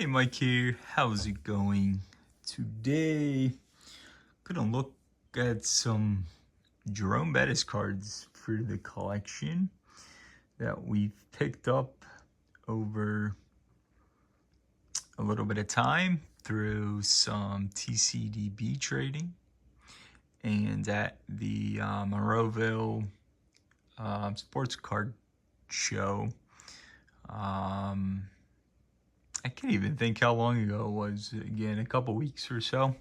Hey Mike here, how's it going? Today, gonna look at some Jerome Bettis cards for the collection that we've picked up over a little bit of time through some TCDB trading and at the Monroeville sports card show. I can't even think how long ago it was. Again, a couple weeks or so.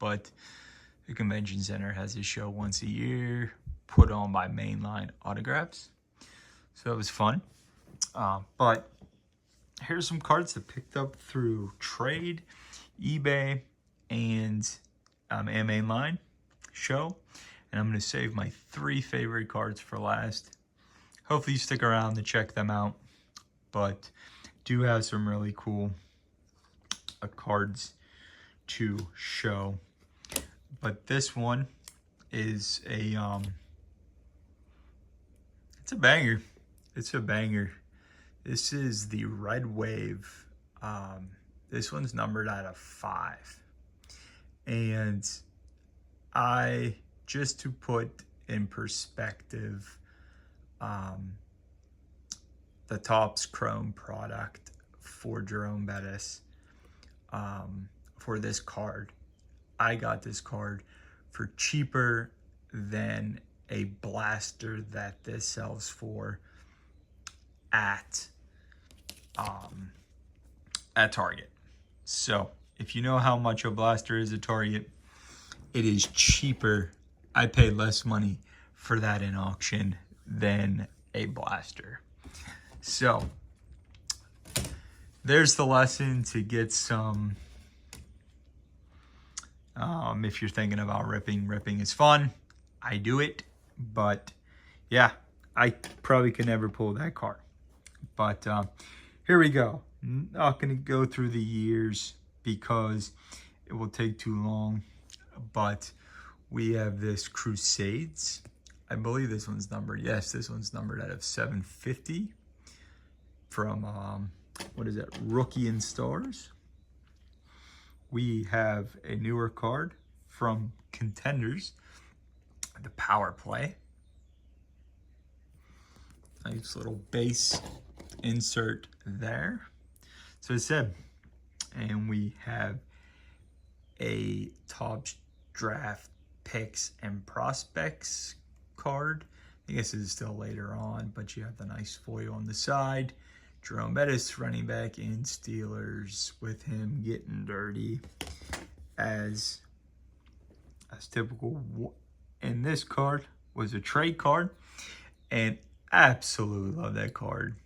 But the convention center has a show once a year, put on by Mainline Autographs. So it was fun. But here's some cards that picked up through trade, eBay, and a Mainline show. And I'm going to save my 3 favorite cards for last. Hopefully you stick around to check them out. But do have some really cool cards to show. But this one is a it's a banger. It's a banger. This is the Red Wave. This one's numbered out of 5. And just to put in perspective, the Topps Chrome product for Jerome Bettis, for this card. I got this card for cheaper than a blaster that this sells for at Target. So if you know how much a blaster is at Target, it is cheaper. I paid less money for that in auction than a blaster. So there's the lesson to get some. If you're thinking about ripping is fun. I do it, but yeah, I probably could never pull that card. But here we go. Not going to go through the years because it will take too long. But we have this Crusades. I believe this one's numbered. Yes, this one's numbered out of 750 from, what is it, Rookie and Stars. We have a newer card from Contenders, the Power Play. Nice little base insert there. So I said, and we have a Topps Draft Picks and Prospects card. I guess this is still later on, but you have the nice foil on the side. Jerome Bettis, running back in Steelers, with him getting dirty as typical. And this card was a trade card, and absolutely love that card.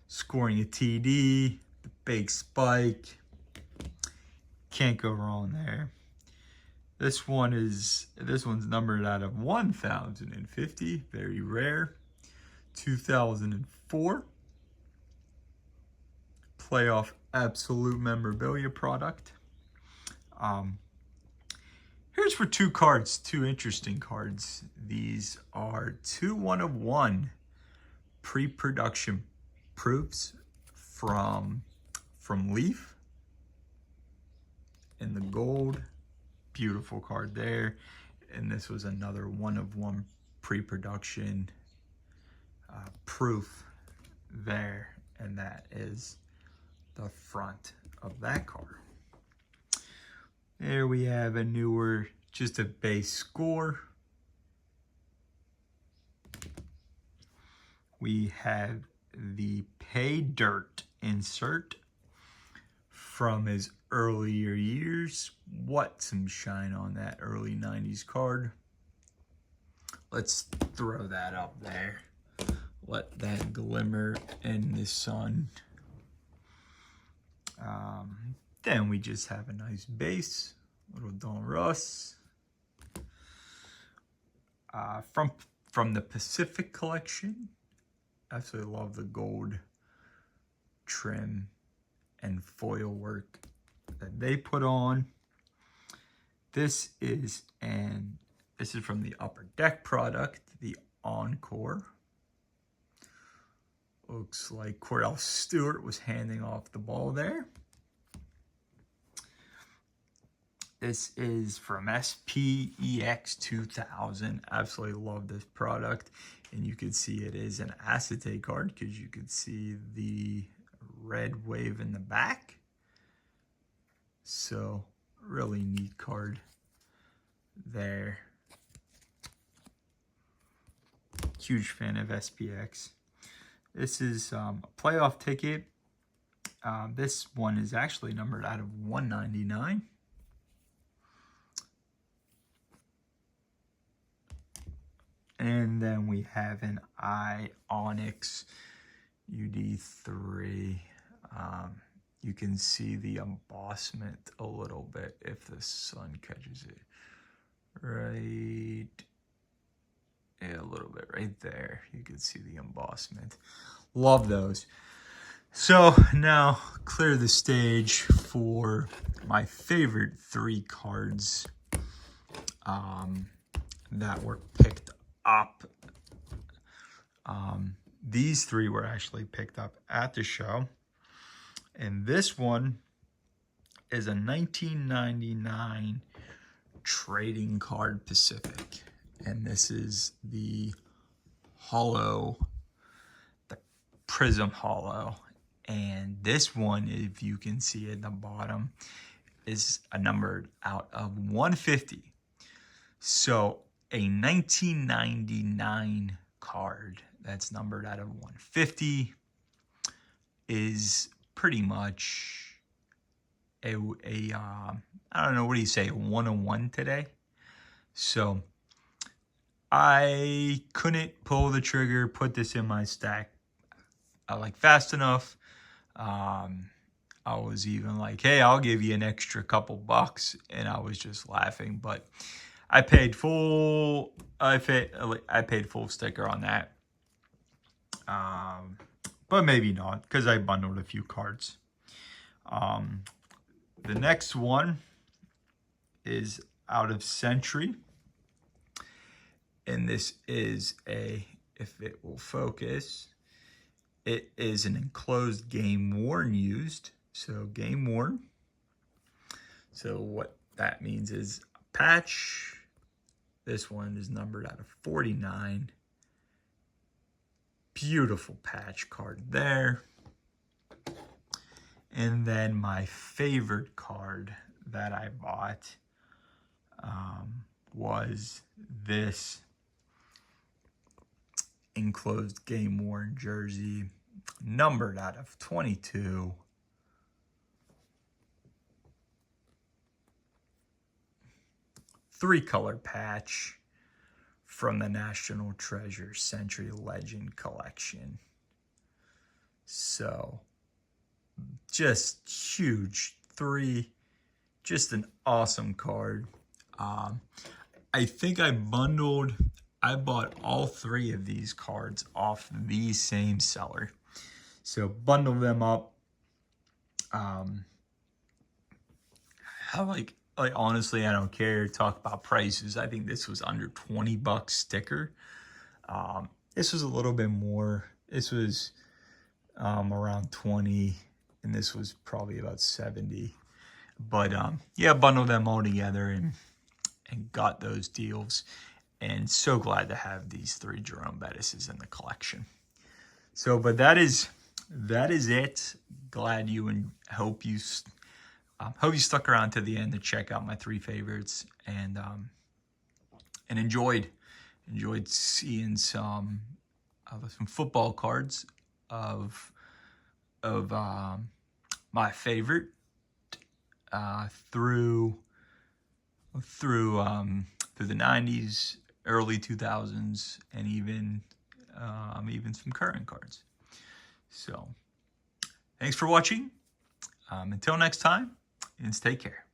Scoring a TD, the big spike, can't go wrong there. This one's numbered out of 1,050, very rare. 2004. Playoff absolute memorabilia product. Here's for 2 cards, 2 interesting cards. These are 2 1-of-1 pre-production proofs from Leaf in the gold. Beautiful card there. And this was another 1-of-1 pre-production proof there, and that is the front of that card. There we have a newer, just a base score. We have the Pay Dirt insert from his earlier years. What some shine on that early 90s card. Let's throw that up there. Let that glimmer in the sun. Then we just have a nice base, little Don Russ. From the Pacific collection, absolutely love the gold trim and foil work that they put on. This is from the Upper Deck product, the Encore. Looks like Cordell Stewart was handing off the ball there. This is from SPEX 2000. Absolutely love this product. And you can see it is an acetate card because you can see the red wave in the back. So really neat card there. Huge fan of SPX. This is a playoff ticket. This one is actually numbered out of 199. And then we have an Onyx UD3. You can see the embossment a little bit if the sun catches it. Right, yeah, a little bit right there. You can see the embossment. Love those. So now clear the stage for my favorite 3 cards that were picked up. These 3 were actually picked up at the show. And this one is a 1999 trading card Pacific. And this is the hollow, the Prism hollow. And this one, if you can see at the bottom, is a numbered out of 150. So a 1999 card that's numbered out of 150 is pretty much a I don't know, what do you say, a 101 today? So I couldn't pull the trigger, put this in my stack fast enough. I was even like, hey, I'll give you an extra couple bucks, and I was just laughing, but I paid full sticker on that. But maybe not, because I bundled a few cards. The next one is out of Century. And this is if it will focus, it is an enclosed game worn used. So game worn. So what that means is a patch. This one is numbered out of 49. Beautiful patch card there. And then my favorite card that I bought was this enclosed game worn jersey, numbered out of 22. Three-color patch from the National Treasure Century Legend Collection. So, just huge. Just an awesome card. I think I bought all 3 of these cards off the same seller. So, bundle them up. Honestly, I don't care. Talk about prices. I think this was under $20 sticker. This was a little bit more. This was around 20, and this was probably about 70. But yeah, bundled them all together and got those deals. And so glad to have these 3 Jerome Bettises in the collection. So, but that is it. Glad you and hope you stuck around to the end to check out my 3 favorites and enjoyed seeing some football cards of my favorite through the 90s, early 2000s, and even some current cards. So thanks for watching. Until next time, and take care.